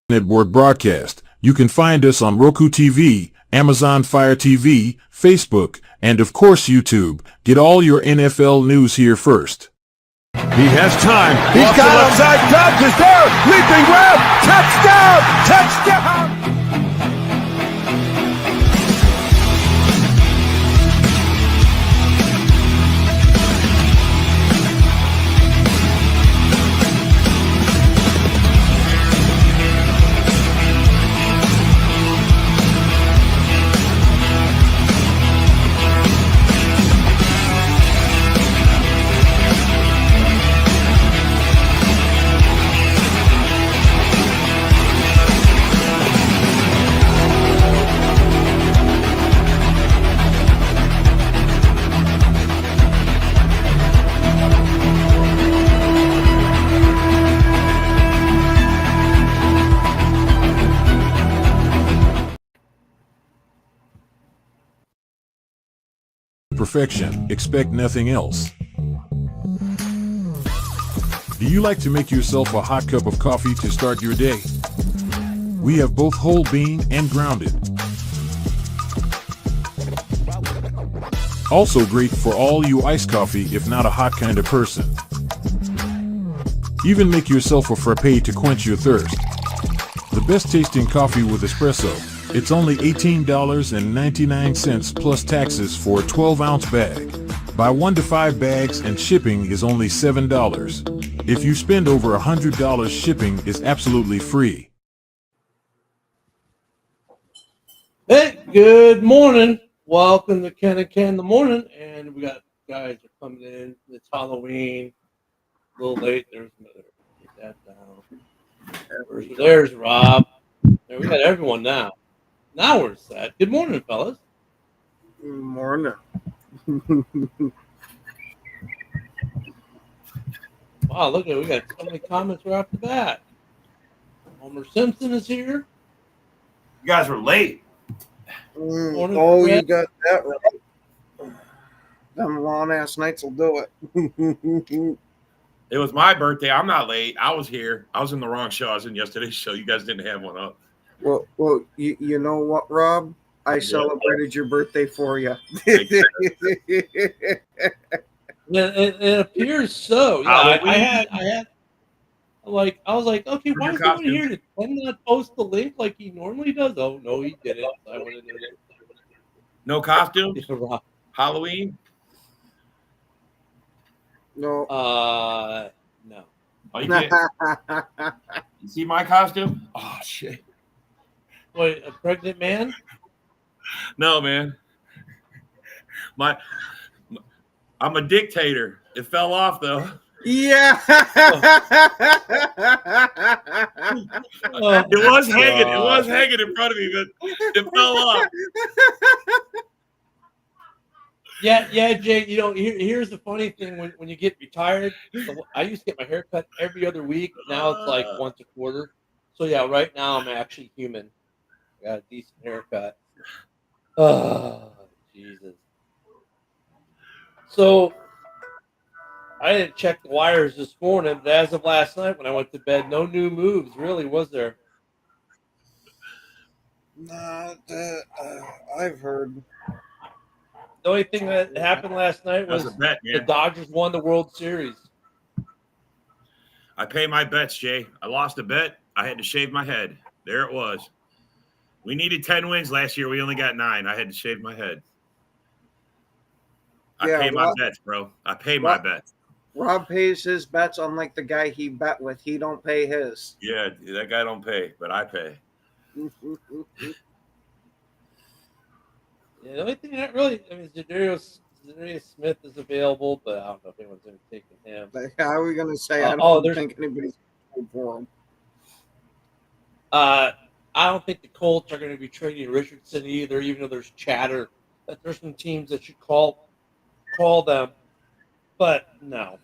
Network broadcast. You can find us on Roku TV, Amazon Fire TV, Facebook, and of course YouTube. Get all your NFL news here first. He has time. He's got him. Side touch is there. Leaping grab. Touchdown. Touchdown. Perfection. Expect nothing else. Do you like to make yourself a hot cup of coffee to start your day? We have both whole bean and grounded. Also great for all you iced coffee if not a hot kind of person. Even make yourself a frappe to quench your thirst. The best tasting coffee with espresso. It's only $18.99 plus taxes for a 12-ounce bag. Buy 1 to 5 bags and shipping is only $7. If you spend over $100, shipping is absolutely free. Hey, good morning. Welcome to Ken and Ken in the morning. And we got guys are coming in. It's Halloween. A little late. There's another. Get that down. There's Rob. There, we got everyone now. Now we're set. Good morning, fellas. Good morning. Wow, look at we got so many comments right off the bat. Homer Simpson is here. You guys were late. Morning, Oh, you Fred. got that right. Them long ass nights will do it. It was my birthday. I'm not late. I was here. I was in the wrong show. I was in yesterday's show. You guys didn't have one up. Well, you know what, Rob? I celebrated your birthday for you. Yeah, it appears so. Yeah, I had. Like I was like, okay, why is he over here? Did Ken not post the link like he normally does? Oh no, he didn't. I went in there. No costumes? Yeah, Rob. Halloween? No. No. Oh, you can't. You see my costume? Oh, shit. Wait, a pregnant man? No, man. I'm a dictator. It fell off, though. Yeah. It was hanging. It was hanging in front of me, but it fell off. Yeah, Jay. You know, here's the funny thing: when you get retired, I used to get my hair cut every other week. Now it's like once a quarter. So yeah, right now I'm actually human. I got a decent haircut. Oh, Jesus. So I didn't check the wires this morning, but as of last night when I went to bed, no new moves really, was there? Not that I've heard. The only thing that happened last night was a bet, the man. Dodgers won the World Series. I pay my bets, Jay. I lost a bet. I had to shave my head. There it was. We needed 10 wins last year. We only got 9. I had to shave my head. I pay my bets, bro. I pay my bets. Rob pays his bets, unlike the guy he bet with. He don't pay his. Yeah, that guy don't pay, but I pay. Yeah, the only thing that really, I mean, Zadarius Smith is available, but I don't know if anyone's going to take him. How are we going to say? I don't think anybody's going for him. I don't think the Colts are going to be trading Richardson either, even though there's chatter that there's some teams that should call them. But no.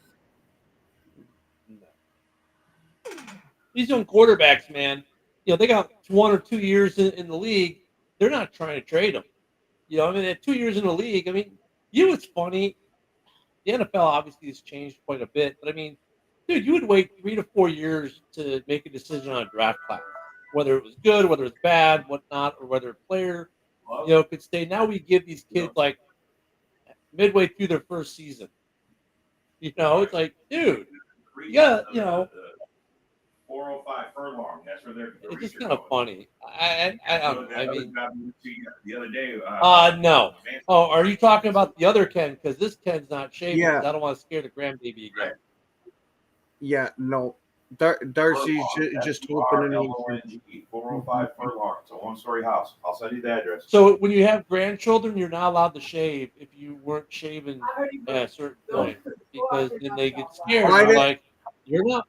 These young quarterbacks, man, you know, they got 1 or 2 years in the league. They're not trying to trade them. You know, I mean, at 2 years in the league, I mean, you know what's funny? The NFL obviously has changed quite a bit, but I mean, dude, you would wait 3 to 4 years to make a decision on a draft class, whether it was good, whether it's bad, whatnot, or whether a player, could stay. Now we give these kids like midway through their first season. It's like, dude, yeah, 405 furlong. That's where they're. it's just kind of funny. I don't know. I mean, the other day. no. Oh, are you talking about the other Ken? Because this Ken's not shaving. Yeah. I don't want to scare the grandbaby again. Yeah, no. Darcy's just opening it. 405 furlong. It's a one-story house. I'll send you the address. So when you have grandchildren, you're not allowed to shave if you weren't shaving at a certain point, because then they get scared. They're like, you're not.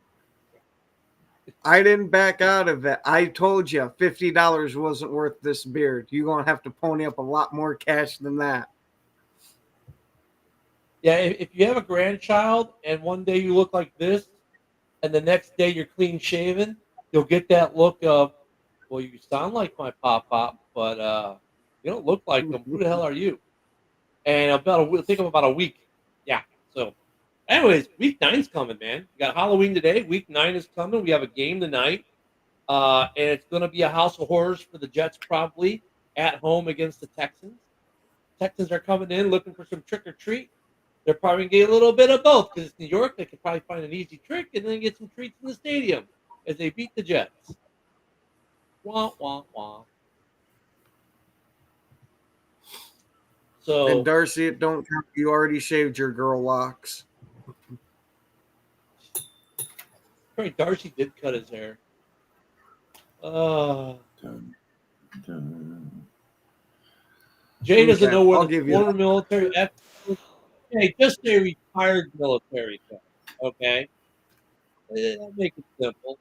I didn't back out of it. I told you $50 wasn't worth this beard. You're going to have to pony up a lot more cash than that. Yeah, if you have a grandchild and one day you look like this and the next day you're clean shaven, you'll get that look of, well, you sound like my pop, but you don't look like him. Who the hell are you? And think of about a week. Yeah. So, anyways, week 9's coming, man. We got Halloween today. Week 9 is coming. We have a game tonight, and it's going to be a house of horrors for the Jets, probably at home against the Texans. Texans are coming in looking for some trick or treat. They're probably going to get a little bit of both, because it's New York. They could probably find an easy trick and then get some treats in the stadium as they beat the Jets. Wah, wah, wah. So, And Darcy, it don't count. You already shaved your girl locks. Darcy did cut his hair. Jay doesn't know where the former military. Hey, just say retired military guy, okay? Make it simple,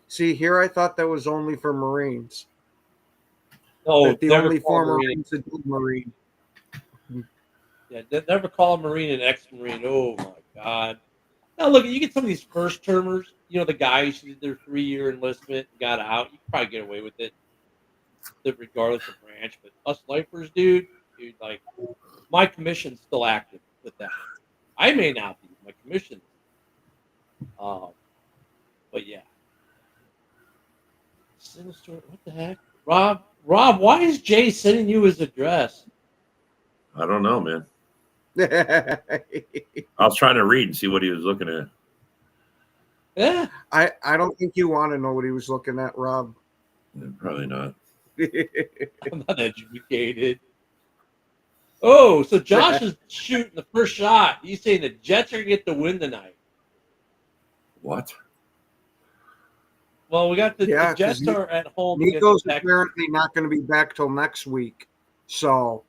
See, here I thought that was only for Marines. No, That the only former Marines that do Marine. Yeah, never call a Marine an ex-Marine. Oh my God! Now look, you get some of these first termers. The guys who did their 3-year enlistment and got out. You can probably get away with it, regardless of branch. But us lifers, dude, like my commission's still active with that. I may not be. My commission. But yeah. Sinister. What the heck, Rob? Why is Jay sending you his address? I don't know, man. I was trying to read and see what he was looking at. Yeah. I don't think you want to know what he was looking at, Rob. Yeah, probably not. I'm not educated. Oh, so Josh is shooting the first shot. He's saying the Jets are going to get the win tonight. What? Well, we got the Jets are at home. Nico's apparently not going to be back till next week. So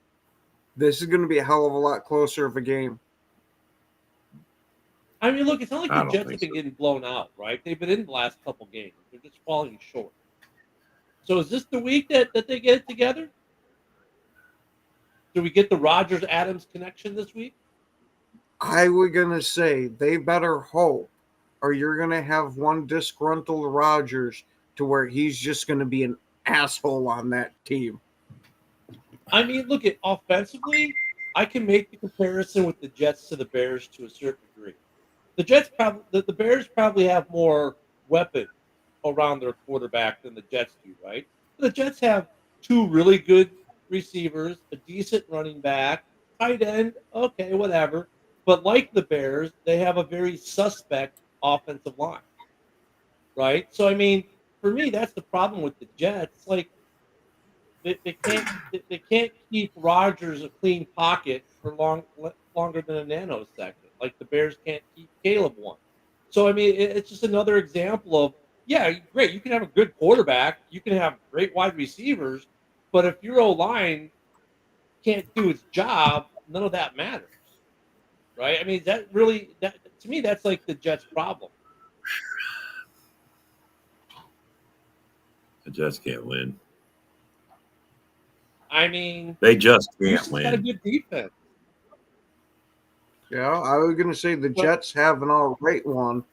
this is going to be a hell of a lot closer of a game. I mean, look, it's not like the Jets have been getting blown out, right? They've been in the last couple games. They're just falling short. So is this the week that they get it together? Do we get the Rodgers-Adams connection this week? I was going to say they better hope, or you're going to have one disgruntled Rodgers to where he's just going to be an asshole on that team. I mean, look, at offensively, I can make the comparison with the Jets to the Bears to a certain degree. The Bears probably have more weapons around their quarterback than the Jets do, right? The Jets have 2 really good receivers, a decent running back, tight end, okay, whatever. But like the Bears, they have a very suspect offensive line, right? So, I mean, for me, that's the problem with the Jets. Like, they can't keep Rodgers a clean pocket for longer than a nanosecond. Like the Bears can't keep Caleb one. So, I mean, it's just another example of, yeah, great. You can have a good quarterback. You can have great wide receivers. But if your O-line can't do its job, none of that matters, right? I mean, to me, that's like the Jets' problem. The Jets can't win. I mean, they just can't win. Got a good defense. Yeah, I was going to say the Jets have an all right one,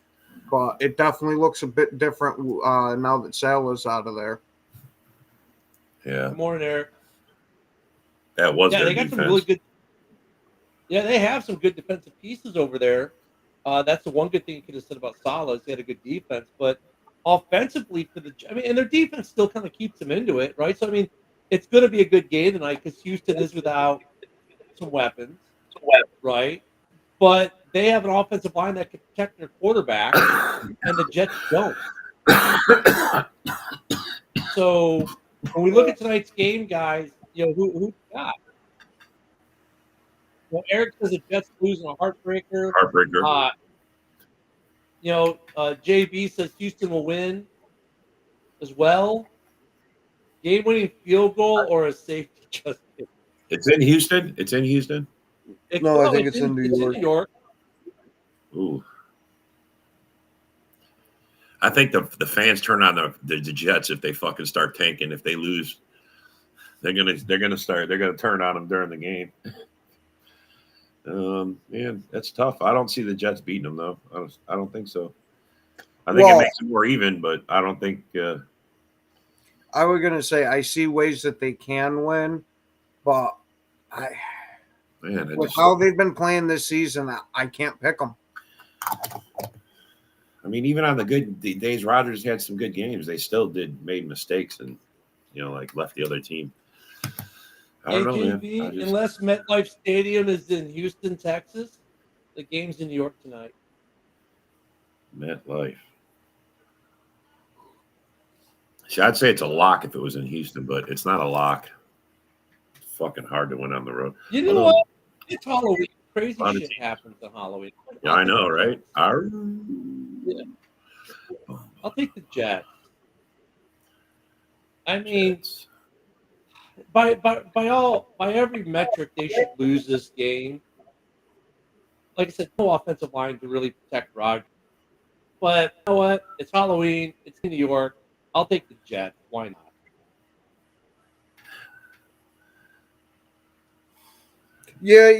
but it definitely looks a bit different now that Salah's out of there. Yeah. Good morning, Eric. That was they got defense. some really good. Yeah, they have some good defensive pieces over there. That's the one good thing you could have said about Salah is he had a good defense, but offensively and their defense still kind of keeps them into it, right? So I mean, it's going to be a good game tonight because Houston is without some weapons, right? But they have an offensive line that can protect their quarterback, and the Jets don't. So when we look at tonight's game, guys, who you got? Well, Eric says the Jets losing a heartbreaker. Heartbreaker. JB says Houston will win as well. Game-winning field goal or a safety just kidding. It's in Houston. It's in Houston. No, I think it's in New It's in New York. Ooh. I think the fans turn on the Jets if they fucking start tanking. If they lose, they're gonna turn on them during the game. Man, that's tough. I don't see the Jets beating them though. I don't think so. I think it makes it more even, but I don't think. I was gonna say I see ways that they can win, but with how they've been playing this season, I can't pick them. I mean, even on the good days, Rodgers had some good games. They still made mistakes and left the other team. I don't know, man. Unless MetLife Stadium is in Houston, Texas, the game's in New York tonight. MetLife. See, I'd say it's a lock if it was in Houston, but it's not a lock. It's fucking hard to win on the road. You know what? It's Halloween. Crazy shit happens on Halloween. Yeah, I know, right? Yeah. I'll take the Jets. I mean, by every metric, they should lose this game. Like I said, no offensive line to really protect Rodgers. But you know what? It's Halloween. It's in New York. I'll take the Jets. Why not? Yeah,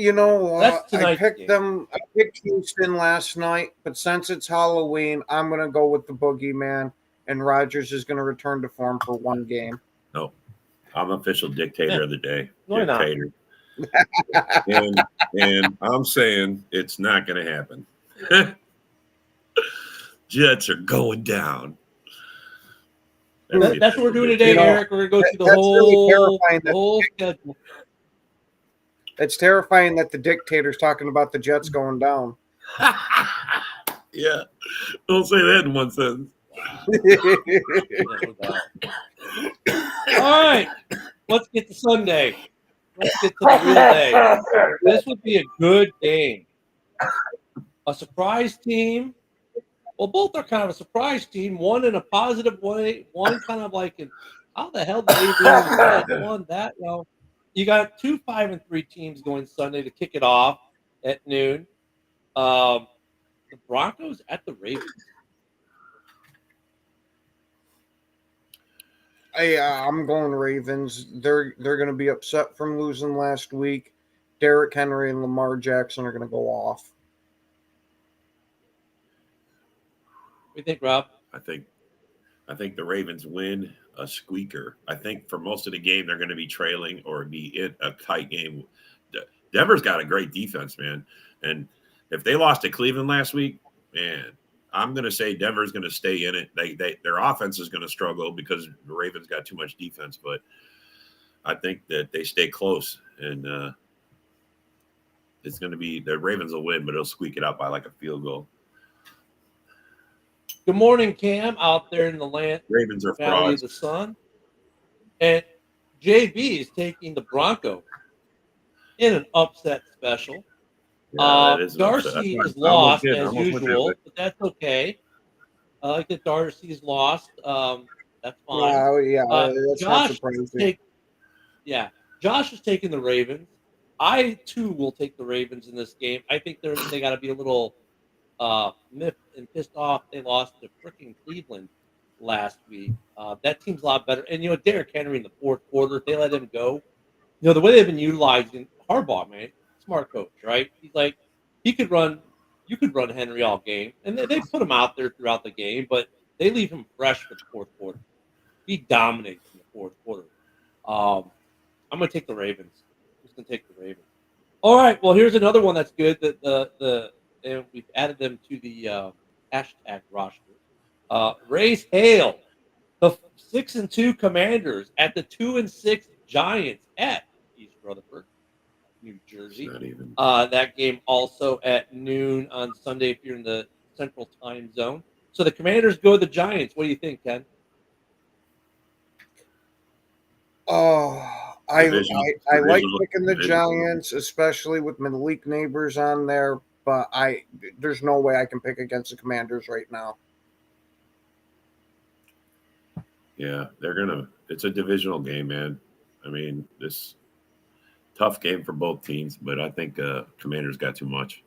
I picked game. I picked Houston last night, but since it's Halloween, I'm going to go with the boogeyman, and Rodgers is going to return to form for one game. No, I'm official dictator of the day. Why not? and I'm saying it's not going to happen. Jets are going down. That's what we're doing today, Eric. We're going to go through the whole schedule. It's terrifying that the dictator's talking about the Jets going down. Yeah. Don't say that in one sentence. All right. Let's get to Sunday. Let's get to the real day. This would be a good game. A surprise team. Well, both are kind of a surprise team. One in a positive way. One kind of like, how the hell did they do that one? That, you got 2 5-3 teams going Sunday to kick it off at noon. The Broncos at the Ravens. I'm going Ravens. They're going to be upset from losing last week. Derrick Henry and Lamar Jackson are going to go off. What do you think, Rob? I think the Ravens win a squeaker. I think for most of the game they're going to be trailing or be in a tight game. Denver's got a great defense, man. And if they lost to Cleveland last week, man, I'm going to say Denver's going to stay in it. Their offense is going to struggle because the Ravens got too much defense, but I think that they stay close and it's going to be the Ravens will win, but it'll squeak it out by like a field goal. Good morning, Cam, out there in the land. Ravens are Valley frauds. of the Sun. And JB is taking the Broncos in an upset special. Darcy is lost as usual, but that's okay. I like that Darcy is lost. That's fine. That's not surprising. Josh is taking the Ravens. I too will take the Ravens in this game. I think they got to be a little miffed and pissed off they lost to freaking Cleveland last week. That team's a lot better. And Derrick Henry in the fourth quarter, if they let him go, the way they've been utilizing Harbaugh, man, smart coach, right? He's like, you could run Henry all game, and they put him out there throughout the game, but they leave him fresh for the fourth quarter. He dominates in the fourth quarter. I'm going to take the Ravens. I'm just going to take the Ravens. All right. Well, here's another one that's good. That the and we've added them to the hashtag roster. Raise hail the 6-2 Commanders at the 2-6 Giants at East Rutherford, New Jersey. It's not even. That game also at noon on Sunday if you're in the Central Time Zone. So the Commanders go to the Giants. What do you think, Ken? Oh, I Divisional- like divisional- picking the divisional. Giants, especially with Malik Neighbors on there. But there's no way I can pick against the Commanders right now. Yeah, it's a divisional game, man. I mean, this tough game for both teams, but I think Commanders got too much.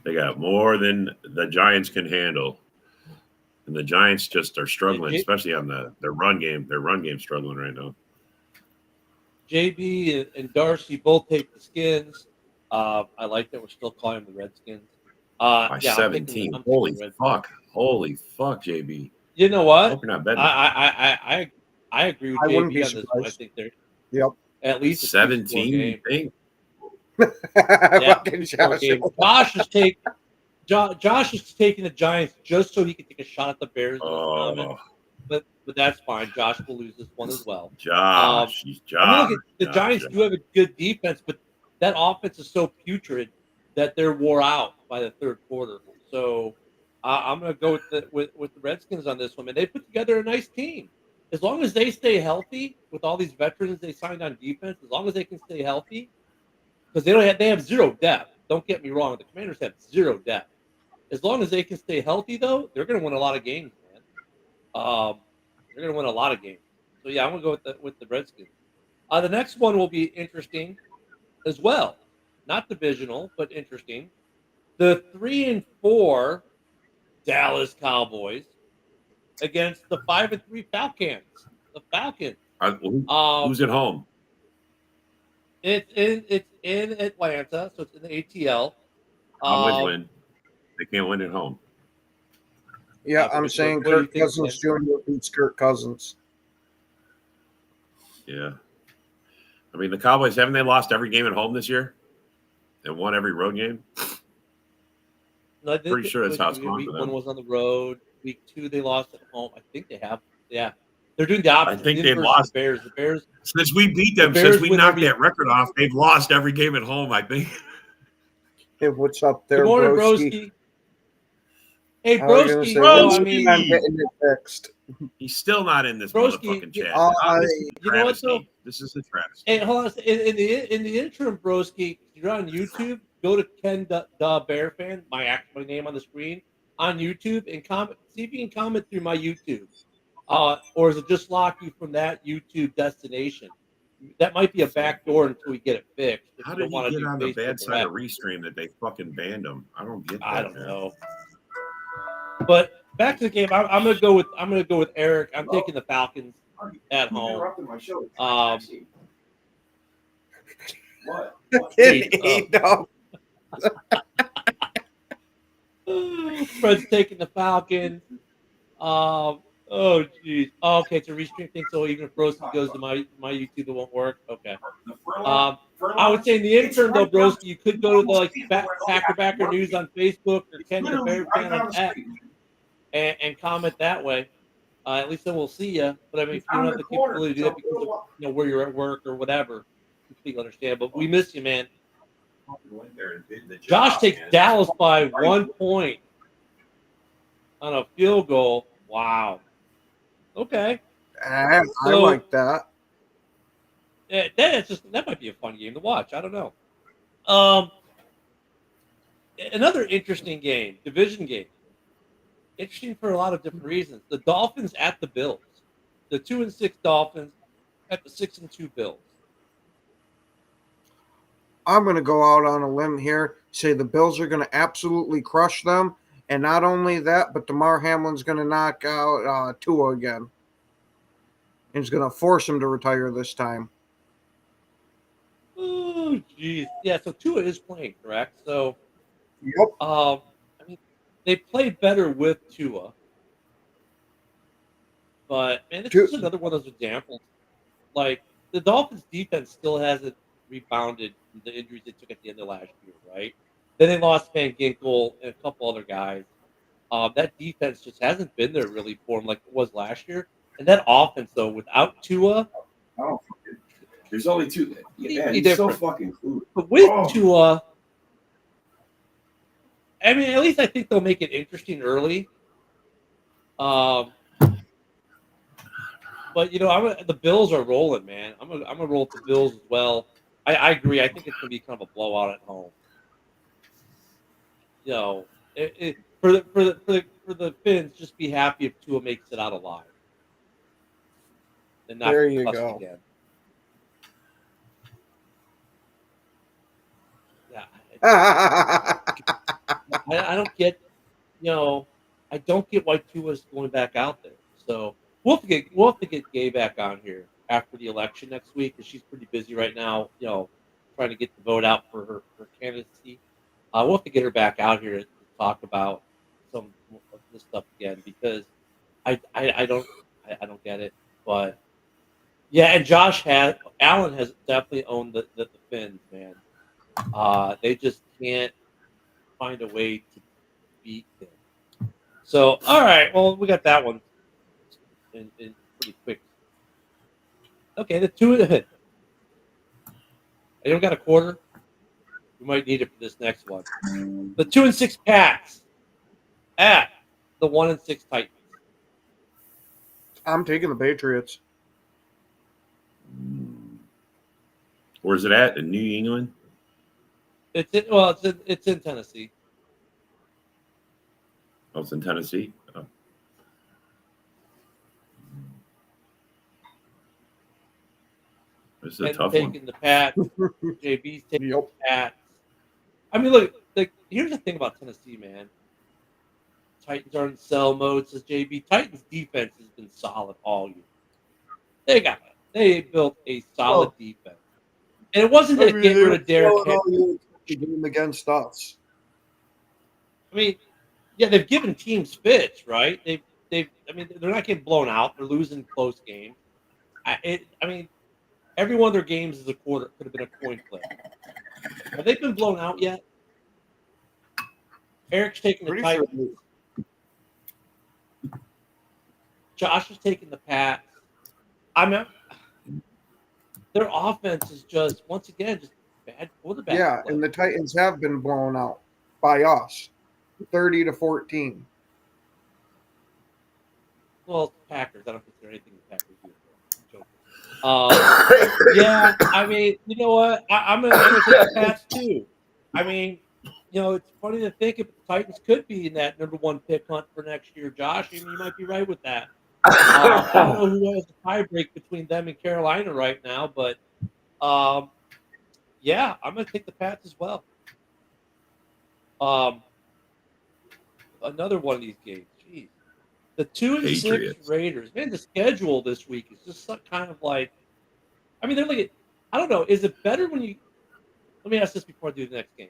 They got more than the Giants can handle. And the Giants just are struggling, especially on their run game. Their run game's struggling right now. JB and Darcy both take the Skins. I like that we're still calling them the Redskins. By Yeah, 17. I'm Holy picking the fuck. Holy fuck, JB. You know I what? hope you're not betting. I agree with I wouldn't JB be on this one. I surprised. think they're Yep. at least a 17, you game. think? Yeah, Fucking two-score game. Josh is taking the Giants just so he can take a shot at the Bears. In this comment. Oh, But that's fine. Josh will lose this one as well. Josh. He's Josh. I mean, look, the Josh, Giants Josh. do have a good defense, but that offense is so putrid that they're wore out by the third quarter. So I'm going to go with the Redskins on this one. And they put together a nice team. As long as they stay healthy with all these veterans they signed on defense, as long as they can stay healthy, because they have zero depth. Don't get me wrong. The Commanders have zero depth. As long as they can stay healthy, though, they're going to win a lot of games, man. They're going to win a lot of games. So yeah, I'm going to go with the Redskins. The next one will be interesting as well. Not divisional, but interesting. The 3-4 Dallas Cowboys against the 5-3 Falcons. The Falcons. Who's at home? It's in Atlanta, so it's in the ATL. Cowboys win. They can't win at home. Yeah, I'm saying what do you Kirk think, Cousins Jr. beats Kirk Cousins. Yeah. I mean, the Cowboys, haven't they lost every game at home this year? They won every road game? No, Pretty sure that's how it's going Week for them. 1 was on the road. Week 2 they lost at home. I think they have. Yeah, they're doing the opposite. I think Them they versus lost. the Bears. The Bears. Since we beat them, The Bears since we win knocked every- that record off, they've lost every game at home, I think. Hey, what's up there, Good morning, broski? Broski. Hey, I was gonna Broski. say, No, when's I he mean, not getting it fixed? He's still not in this Broski, motherfucking chat. This is a you know what, travesty. though? This is a travesty. hey, hold on. In the interim, Broski, you're on YouTube. Go to Ken the Bear Fan, my name on the screen on YouTube, and comment. See if you can comment through my YouTube, or is it just lock you from that YouTube destination? That might be a back door until we get it fixed. If How you did don't wanna he get do on the Facebook bad or side of whatever. Restream that they fucking banned him? I don't get that. I don't man. know. But back to the game. I'm gonna go with Eric. I'm taking the Falcons at home. Fred's taking the Falcons. Oh geez. Oh, okay, it's a restream thing. So even if Broski goes to my YouTube, it won't work. Okay. I would say in the interim though, Broski, you could go to the Packer News on Facebook or Ken the Bear Fan on X and comment that way. At least then we'll see you. But I mean, if you don't have the capability to do that because of where you're at work or whatever, completely understand. But we miss you, man. Josh takes Dallas by 1 point on a field goal. Wow. Okay. I So- like that. That might be a fun game to watch. I don't know. Another interesting game, division game. Interesting for a lot of different reasons. The Dolphins at the Bills. The 2-6 Dolphins at the 6-2 Bills. I'm going to go out on a limb here, say the Bills are going to absolutely crush them. And not only that, but DeMar Hamlin's going to knock out Tua again. And he's going to force him to retire this time. Oh, geez. Yeah, so Tua is playing, correct? So, Yep. I mean, they play better with Tua. But, man, this is another one of those examples. Like, the Dolphins' defense still hasn't rebounded from the injuries they took at the end of last year, right? Then they lost Van Ginkel and a couple other guys. That defense just hasn't been there really for them like it was last year. And that offense, though, without Tua, I don't fucking. There's only two. Yeah, completely he's so different. fucking cool. But with Oh. Tua, I mean, at least I think they'll make it interesting early. But the Bills are rolling, man. I'm gonna roll with the Bills as well. I agree. I think it's gonna be kind of a blowout at home. You know, for the Finns, just be happy if Tua makes it out alive. And not There you cussed go. again. Yeah, I don't get, I don't get why Tua's going back out there. So we'll have to get Gay back on here after the election next week because she's pretty busy right now. Trying to get the vote out for her candidacy. We'll have to get her back out here to talk about some of this stuff again because I don't get it. But yeah, and Allen has definitely owned the Finns, man. They just can't find a way to beat them. So, all right, well, we got that one in pretty quick. Okay, the two. I don't got a quarter. We might need it for this next one. The 2-6 Pats at the 1-6 Titans. I'm taking the Patriots. Where's it at? In New England? It's in Tennessee. Oh, it's in Tennessee. Oh. This is a And tough taking one. the Pats. JB's taking Yep. the Pats. I mean, look, here's the thing about Tennessee, man. Titans are in sell mode, says JB. Titans defense has been solid all year. They built a solid defense. And it wasn't to get rid of Derek Henry. Game against us. I mean, yeah, they've given teams fits, right? I mean, they're not getting blown out. They're losing close games. I mean, every one of their games is a quarter could have been a coin flip. Have they been blown out yet? Eric's taking the Pretty Titans. sure. Josh is taking the Pats. Their offense is just once again just bad quarterback. Yeah, play. and the Titans have been blown out by us, 30-14. Well, it's the Packers. I don't consider anything the Packers do. I'm joking. Yeah, I mean, you know what? I'm gonna take the Pats too. I mean, it's funny to think if the Titans could be in that number one pick hunt for next year, Josh. I mean, you might be right with that. I don't know who has the tie break between them and Carolina right now, but yeah, I'm going to take the Pats as well. Another one of these games. Jeez. The 2-6 Patriots. Raiders. Man, the schedule this week is just kind of like, I mean, they're like, I don't know. Is it better when let me ask this before I do the next game.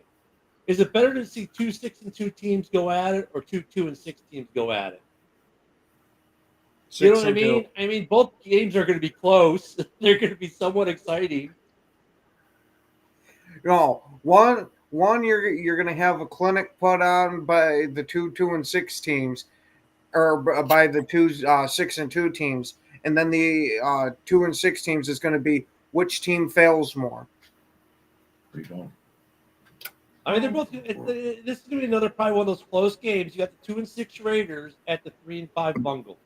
Is it better to see 2 6-2 teams go at it or 2 2-6 teams go at it? You know what I mean? 6-2. I mean, both games are going to be close. They're going to be somewhat exciting. No, one you're going to have a clinic put on by the 2-6 teams, or by the 6-2 teams, and then the 2-6 teams is going to be which team fails more. Where you going? I mean, they're both. This is going to be another probably one of those close games. You got the 2-6 Raiders at the 3-5 Bungles.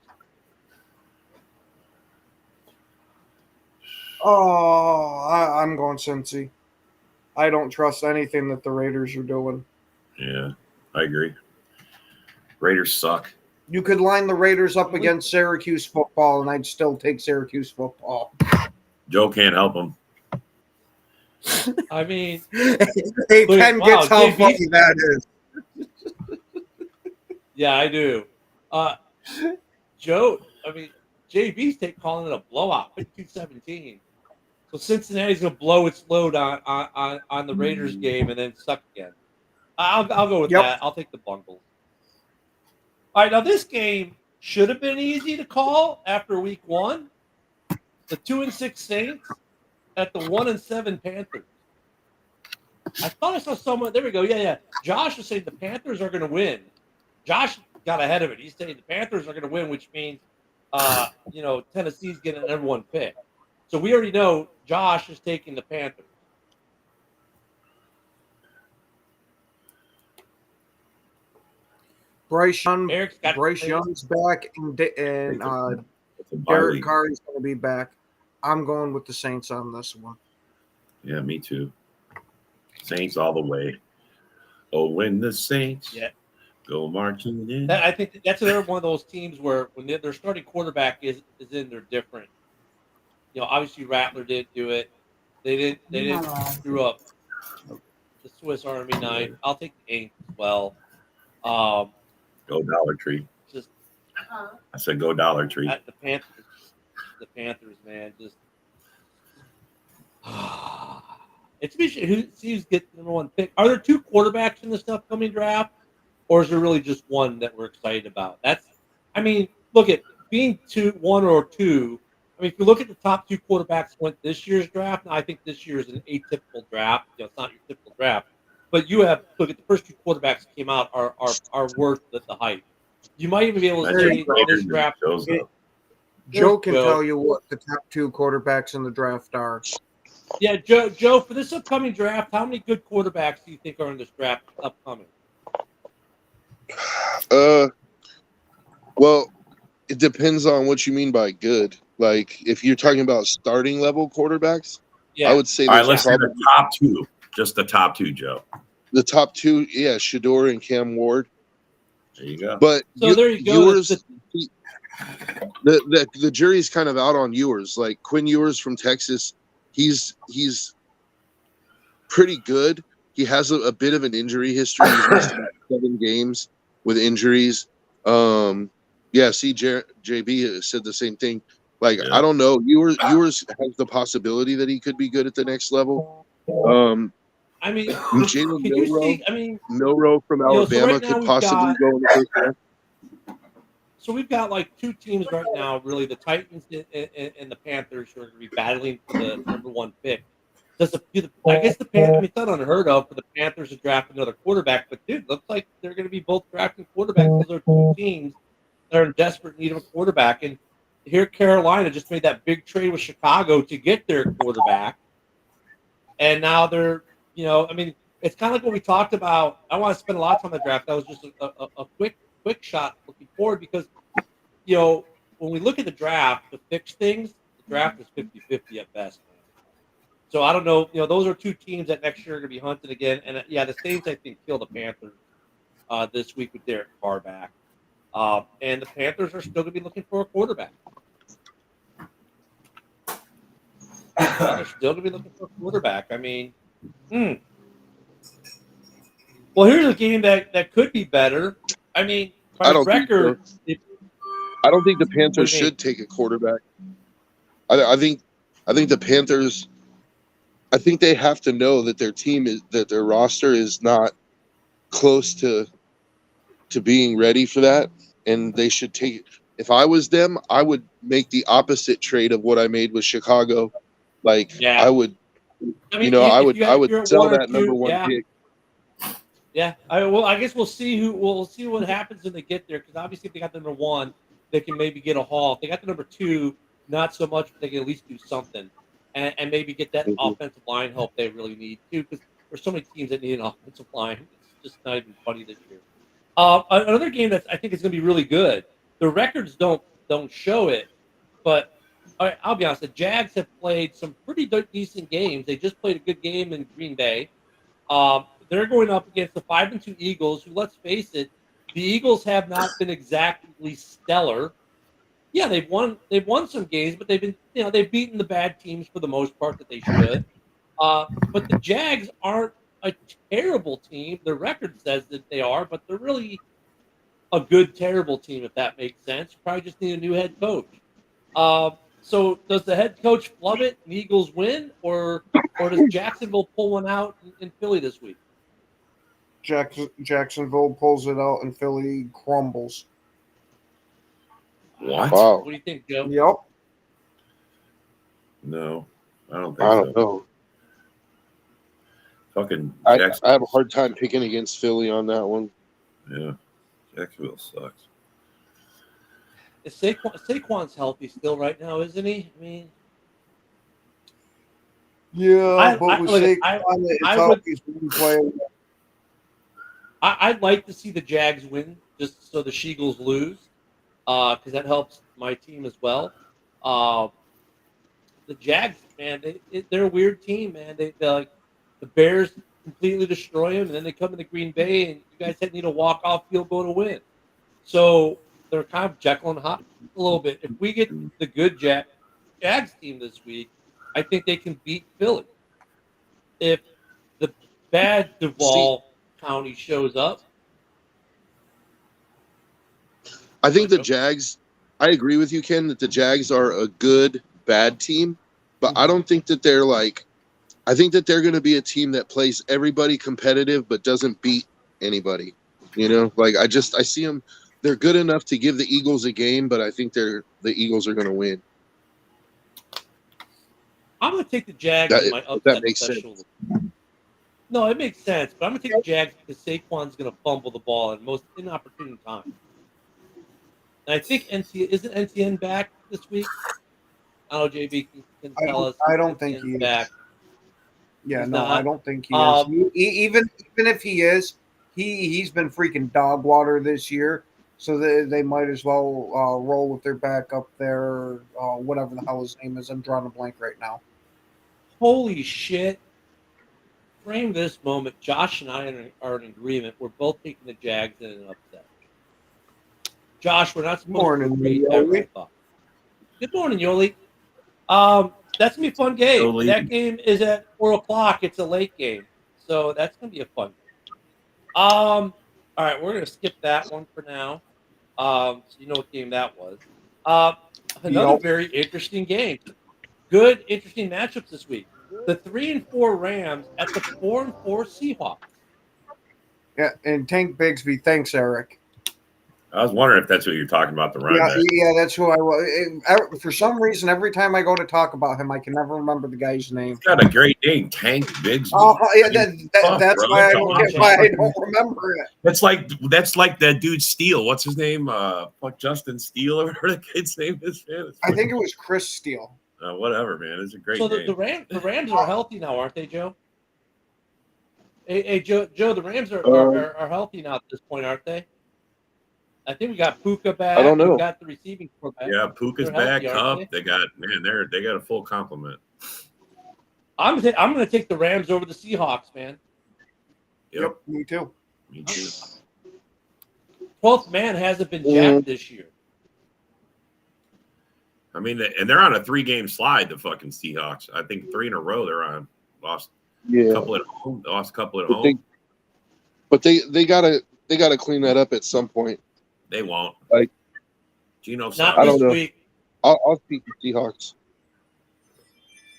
Oh, I'm going Cincy. I don't trust anything that the Raiders are doing. Yeah, I agree. Raiders suck. You could line the Raiders up against Syracuse football, and I'd still take Syracuse football. Joe can't help him. I mean, Hey, Ken gets how JB funny that is. yeah, I do. Joe, I mean, JB's calling it a blowout, 52-17. So Cincinnati's going to blow its load on the Raiders game and then suck again. I'll go with that. I'll take the Bungles. All right, now this game should have been easy to call after week one. The 2-6 Saints at the 1-7 Panthers. I thought I saw someone. There we go. Yeah. Josh is saying the Panthers are going to win. Josh got ahead of it. He's saying the Panthers are going to win, which means, Tennessee's getting an number one pick. So we already know Josh is taking the Panthers. Bryce Young, Eric's got Bryce Young's back, and Derek Carr is going to be back. I'm going with the Saints on this one. Yeah, me too. Saints all the way. Oh, when the Saints go marching in. I think that's another one of those teams where when their starting quarterback is in, they're different. Obviously Rattler didn't do it. They didn't screw up the Swiss Army knife. I'll take the Aints as well. Go Dollar Tree. I said go Dollar Tree. The Panthers, man, just it's who's getting the number one pick. Are there two quarterbacks in this upcoming draft, or is there really just one that we're excited about? Look at being one or two. If you look at the top two quarterbacks went this year's draft, now I think this year is an atypical draft. It's not your typical draft, but look at the first two quarterbacks that came out are worth the hype. You might even be able to say this draft. Joe can tell you what the top two quarterbacks in the draft are. Yeah, Joe, for this upcoming draft, how many good quarterbacks do you think are in this draft upcoming? Well, it depends on what you mean by good. Like, if you're talking about starting level quarterbacks, I would say let's say the top two. Just the top two, Joe. The top two, Shedeur and Cam Ward. There you go. But there you go. The jury's kind of out on Ewers. Like Quinn Ewers from Texas, he's pretty good. He has a bit of an injury history. He's missed about 7 games with injuries. JB said the same thing. I don't know. Ewers has the possibility that he could be good at the next level. Jalen Milroe from Alabama could possibly go in the first round. So we've got two teams right now, really, the Titans and the Panthers, who are going to be battling for the number one pick. I guess the Panthers, it's not unheard of for the Panthers to draft another quarterback, but dude, looks like they're going to be both drafting quarterbacks. Those are two teams that are in desperate need of a quarterback. And here Carolina just made that big trade with Chicago to get their quarterback. And now they're, it's kind of like what we talked about. I want to spend a lot of time on the draft. That was just a quick shot looking forward because, when we look at the draft to fix things, the draft is 50-50 at best. So I don't know. Those are two teams that next year are going to be hunted again. And the Saints, I think, kill the Panthers this week with Derek Carr back. And the Panthers are still going to be looking for a quarterback. They're still going to be looking for a quarterback. Well, here's a game that could be better. By record, I don't think the Panthers should take a quarterback. I think the Panthers. I think they have to know that their roster is not close to being ready for that, and they should take. If I was them, I would make the opposite trade of what I made with Chicago. I would, I would sell that number one pick. Yeah, I guess we'll see what happens when they get there, because obviously if they got the number one, they can maybe get a haul. If they got the number two, not so much, but they can at least do something and maybe get that offensive line help they really need too, because there's so many teams that need an offensive line. It's just not even funny this year. Another game that I think is going to be really good. The records don't show it, but I'll be honest. The Jags have played some pretty decent games. They just played a good game in Green Bay. They're going up against the 5-2 Eagles, who, let's face it, the Eagles have not been exactly stellar. Yeah, they've won some games, but they've beaten the bad teams for the most part that they should. But the Jags aren't a terrible team. Their record says that they are, but they're really a good, terrible team, if that makes sense. Probably just need a new head coach. So does the head coach flub it and the Eagles win, or does Jacksonville pull one out in Philly this week? Jacksonville pulls it out and Philly crumbles. What? Wow. What do you think, Joe? Yep. No, I don't think I don't know. Fucking I Jacksonville. have a hard time picking against Philly on that one. Yeah, Jacksonville sucks. Is Saquon's healthy still right now, isn't he? I mean, Yeah, but with look, Saquon, it's I would- always been playing. I'd like to see the Jags win just so the Sheagles lose, because that helps my team as well. The Jags, man, they're a weird team, man. They're like the Bears completely destroy them, and then they come into Green Bay, and you guys need a walk-off field goal to win. So they're kind of Jekyll and Hyde a little bit. If we get the good Jags team this week, I think they can beat Philly. If the bad Duval County shows up, I think the Jags, I agree with you, Ken, that the Jags are a good, bad team, but I don't think that they're like, I think that they're going to be a team that plays everybody competitive but doesn't beat anybody. You know, like I see them, they're good enough to give the Eagles a game, but I think the Eagles are going to win. I'm going to take the Jags in my upset that makes special. sense. No, it makes sense, but I'm going to take the Jags because Saquon's going to fumble the ball at most inopportune time. And I think isn't NTN back this week? I don't know, JB can tell us. I don't think he back. is. Yeah, He's no, not. I don't think he is. Even if he is, he's been freaking dog water this year. So they might as well roll with their backup there, whatever the hell his name is. I'm drawing a blank right now. Holy shit. Frame this moment. Josh and I are in agreement. We're both taking the Jags in an upset. Josh, we're not supposed to agree ever, I thought. Good morning, Yoli. That's going to be a fun game. Yoli. That game is at 4 o'clock. It's a late game. So that's going to be a fun game. All right, we're going to skip that one for now. So you know what game that was. Another very interesting game. Good, interesting matchups this week. The 3-4 Rams at the 4-4 Seahawks. Yeah, and Tank Bigsby. Thanks, Eric. I was wondering if that's what you're talking about, the run back. Yeah, that's who I was. For some reason, every time I go to talk about him, I can never remember the guy's name. He's got a great name, Tank Bigsby. Oh, yeah, that's why I don't remember it. That's like that dude Steele. What's his name? Justin Steele or whatever the kid's name is, man. I think it was Chris Steele. Whatever, man. It's a great So game. the Rams are healthy now, aren't they, Joe? Hey, Joe, the Rams are healthy now at this point, aren't they? I think we got Puka back. I don't know. We got the receiving core back. Yeah, Puka's They're back. healthy, Cup. They got a full complement. I'm going to take the Rams over the Seahawks, man. Yep, me too. Me too. 12th man hasn't been jacked this year. I mean, and they're on a 3-game slide. The fucking Seahawks. I think 3 in a row they're on. Lost a couple at home. Lost a couple at home. They gotta clean that up at some point. They won't. Like, Geno Not I this don't know. week. I'll speak the Seahawks.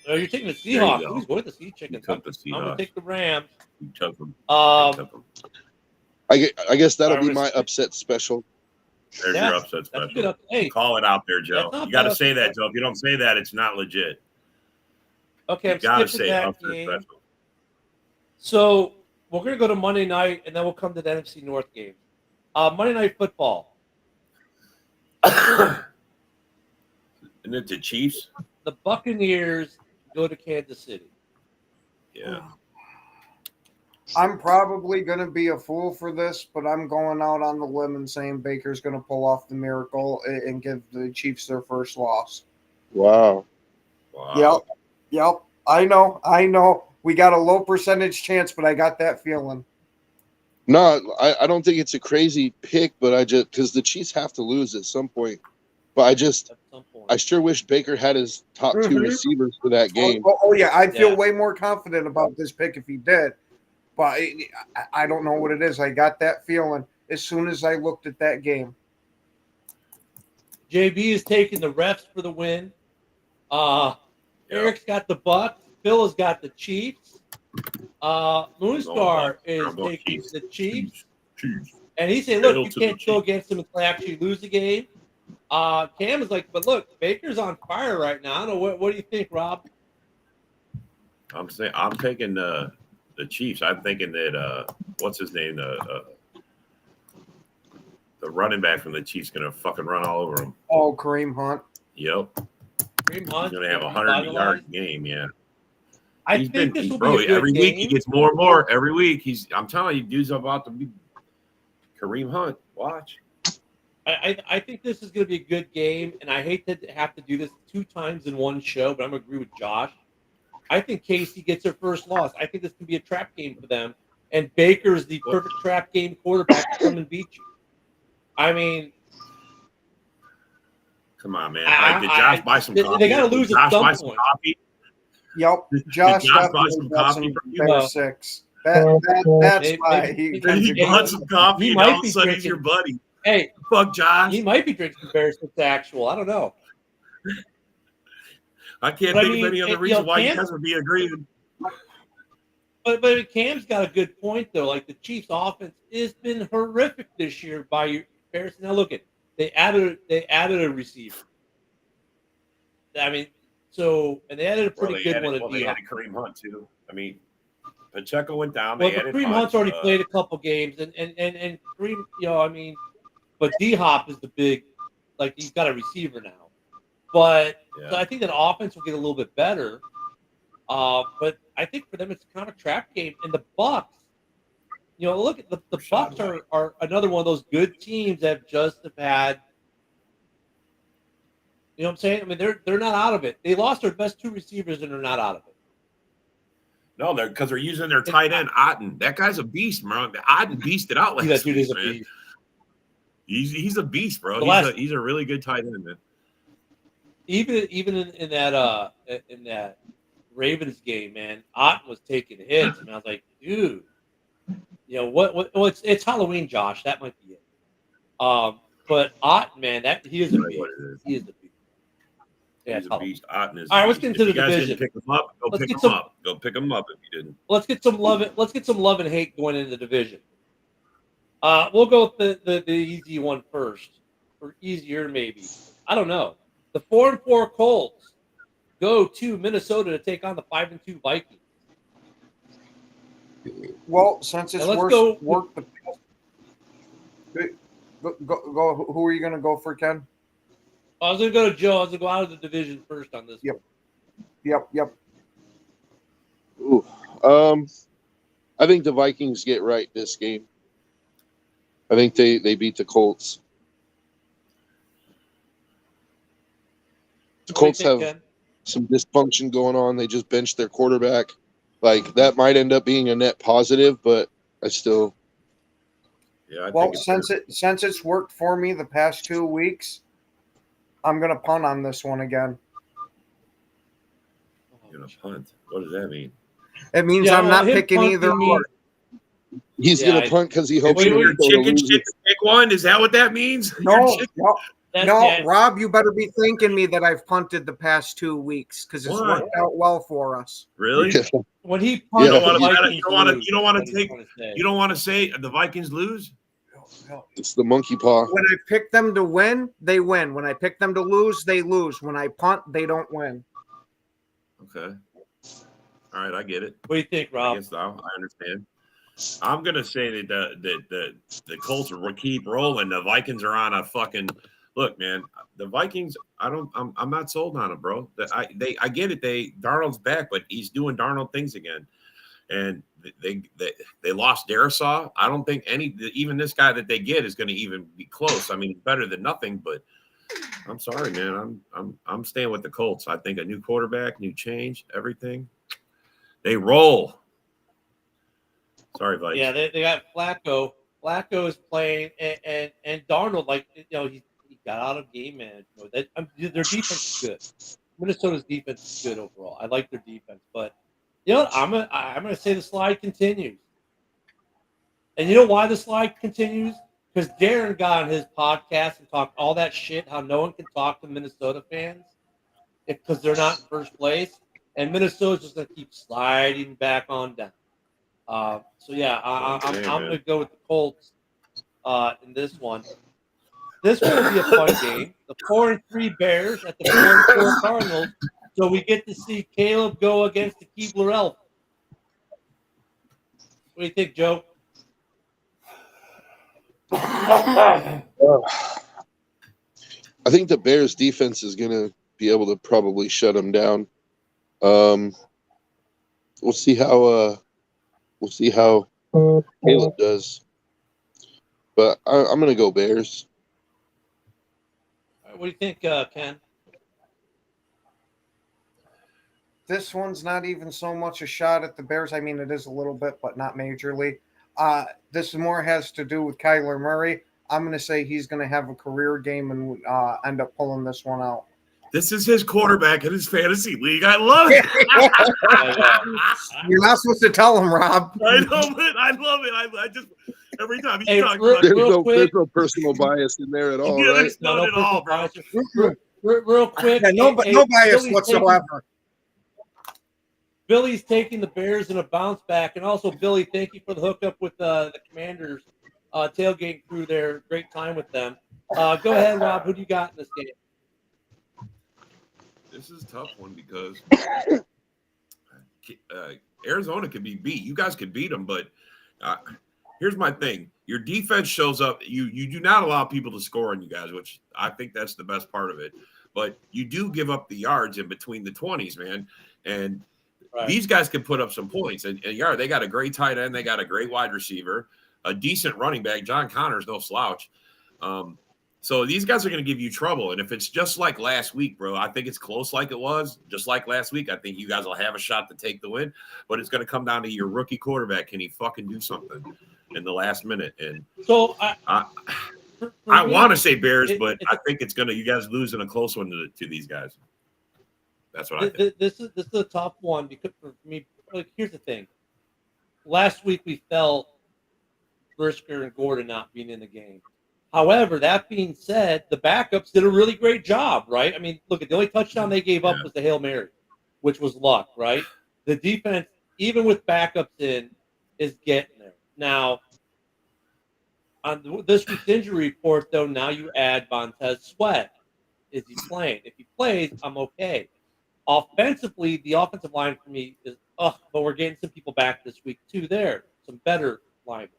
Oh, you're taking the There you Seahawks. go. Who's going to see chicken? You took the I'm going to Seahawks. take the Rams. You took them. I guess that'll be Alright, my upset special. There's Yeah, your upset that's a special. good hey, Call it out there, Joe. That's not You got to bad say upset that, Joe. If you don't say that, it's not legit. okay, You I'm got to skipping say that upset game. special. So we're going to go to Monday night, and then we'll come to the NFC North game. Monday Night Football. Isn't it the Chiefs? The Buccaneers go to Kansas City. Yeah. I'm probably going to be a fool for this, but I'm going out on the limb and saying Baker's going to pull off the miracle and give the Chiefs their first loss. Wow. Wow. Yep. I know. We got a low percentage chance, but I got that feeling. No, I don't think it's a crazy pick, but I just because the Chiefs have to lose at some point. But At some point. I sure wish Baker had his top 2 receivers for that game. Oh yeah, I'd feel Yeah. way more confident about this pick if he did. But I don't know what it is. I got that feeling as soon as I looked at that game. JB is taking the refs for the win. Eric's got the Bucks. Phil has got the Chiefs. Moonstar is taking the Chiefs. And he said, look, Hail you to the can't go against them until they actually lose the game. Cam is like, but look, Baker's on fire right now. I don't know. What do you think, Rob? I'm taking the the Chiefs. I'm thinking that what's his name, the running back from the Chiefs, gonna fucking run all over him. Oh, Kareem Hunt. Yep, Kareem Hunt he's gonna have a revitalized. 100-yard game. Yeah, I he's think been, this will bro. be a good Every game. week he gets more and more. Every week I'm telling you, dude's about to be Kareem Hunt. Watch. I think this is going to be a good game, and I hate to have to do this 2 times in one show, but I'm going to agree with Josh. I think KC gets their first loss. I think this can be a trap game for them, and Baker is the perfect trap game quarterback to come and beat you. I mean, Come on, man. All right, did Josh buy some coffee? They got to lose Did at Josh some buy some point. coffee? Yep. Did Josh Josh buy definitely some got coffee some from you? Bear 6. That's Maybe- why maybe- Then he Hey, bought some coffee, he and might all of a be sudden he's drinking- your buddy. Hey, Fuck Josh. he might be drinking Bear 6 actual. I don't know. I can't But I think mean, of any other you reason know, why you Cam- guys would be agreeing. But Cam's got a good point though. Like the Chiefs' offense has been horrific this year by Bears. Now look at they added a receiver. I mean, and they added a pretty good one at They D-Hop. added Kareem Hunt too. I mean, Pacheco went down. Well, They but added Kareem Hunt. Hunt's already played a couple games, and Kareem, I mean, but D-Hop is the big, like he's got a receiver now. But Yeah. so I think that offense will get a little bit better. But I think for them it's kind of a trap game. And the Bucks, look at the Bucks are another one of those good teams that just have had. You know what I'm saying? I mean, they're not out of it. They lost their best 2 receivers and they're not out of it. No, because they're using their tight end Otten. That guy's a beast, bro. Otten beasted out That last dude week, is a man. beast. He's a beast, bro. The He's a really good tight end, man. Even in that Ravens game, man, Otten was taking hits, and I was like, dude, what? Well, it's Halloween, Josh. That might be it. But Otten, man, he is a Right, beast. what it is. He is a beast. Yeah, He's it's a Halloween. beast. Otten is. All right, a let's beast. get into If the you guys division. didn't pick him up. Go Let's pick get him some- up. Go pick him up if you didn't. Let's get some love. Let's get some love and hate going into the division. We'll go with the easy one first, or easier maybe. I don't know. The 4-4 Colts go to Minnesota to take on the 5-2 Vikings. Well, since it's Now let's go- worked the go. Who are you going to go for, Ken? I was going to go to Joe. I was going to go out of the division first on this. Yep. one. Yep. Ooh, I think the Vikings get right this game. I think they beat the Colts. The What do you Colts think, have Ken? some dysfunction going on. They just benched their quarterback. Like that might end up being a net positive, but I still. Yeah. I Well, think since it's worked for me the past 2 weeks, I'm going to punt on this one again. you're gonna punt. What does that mean? It means Yeah, I'm not him picking punting either means- or. He's Yeah, gonna punt because he hopes Wait, You're Minnesota chicken loses. shit to pick one. Is that what that means? No, You're chicken- no, Rob, you better be thanking me that I've punted the past 2 weeks because it's Why? worked out well for us. Really? When he You punted, don't the wanna- Vikings you don't wanna- lose, you don't wanna is what he's take- trying to say. You don't want to say the Vikings lose? It's the monkey paw. When I pick them to win, they win. When I pick them to lose, they lose. When I punt, they don't win. Okay. All right, I get it. What do you think, I Rob? guess I understand. I'm gonna say that the Colts will keep rolling. The Vikings are on a fucking look, man. The Vikings, I'm not sold on them, bro. I get it. Darnold's back, but he's doing Darnold things again. And they lost Darisaw. I don't think even this guy that they get is going to even be close. I mean, it's better than nothing, but I'm sorry, man. I'm staying with the Colts. I think a new quarterback, new change, everything. They roll. Sorry, Vikes. Yeah, they got Flacco. Flacco is playing, and Darnold, like he got out of game management. Their defense is good. Minnesota's defense is good overall. I like their defense, but you know what? I'm gonna say the slide continues. And you know why the slide continues? Because Darren got on his podcast and talked all that shit, how no one can talk to Minnesota fans because they're not in first place. And Minnesota's just going to keep sliding back on down. So, yeah, I'm going to go with the Colts in this one. This one will be a fun game. The 4-3 Bears at the 4-4 Cardinals. So we get to see Caleb go against the Keebler Elf. What do you think, Joe? I think the Bears defense is going to be able to probably shut them down. We'll see how Caleb does. But I'm going to go Bears. What do you think, Ken? This one's not even so much a shot at the Bears. I mean, it is a little bit, but not majorly. This more has to do with Kyler Murray. I'm going to say he's going to have a career game and end up pulling this one out. This is his quarterback in his fantasy league. I love it. You're not supposed to tell him, Rob. I know, but I love it. I just every time he's Hey, talking real- about There's no personal bias in there at all, Yeah, right? there's none at all, bro. Real quick. Yeah, no hey, bias Billy's whatsoever. Billy's taking the Bears in a bounce back. And also, Billy, thank you for the hookup with the Commanders tailgate crew there. Great time with them. Go ahead, Rob. Who do you got in this game? This is a tough one because Arizona could be beat. You guys could beat them, but here's my thing. Your defense shows up. You do not allow people to score on you guys, which I think that's the best part of it. But you do give up the yards in between the 20s, man. And these guys can put up some points. And they got a great tight end. They got a great wide receiver, a decent running back. John Connor's no slouch. So these guys are going to give you trouble. And if it's just like last week, bro, I think it's close like it was. Just like last week, I think you guys will have a shot to take the win. But it's going to come down to your rookie quarterback. Can he fucking do something in the last minute? And So I want to say Bears, but I think it's going to – you guys lose in a close one to these guys. That's what I think. This is a tough one because for me, like, here's the thing. Last week we felt Brisker and Gordon not being in the game. However, that being said, the backups did a really great job, right? I mean, look, the only touchdown they gave up was the Hail Mary, which was luck, right? The defense, even with backups in, is getting there. Now, on this week's injury report, though, now you add Montez Sweat. Is he playing? If he plays, I'm okay. Offensively, the offensive line for me is, but we're getting some people back this week, too, there. Some better linemen.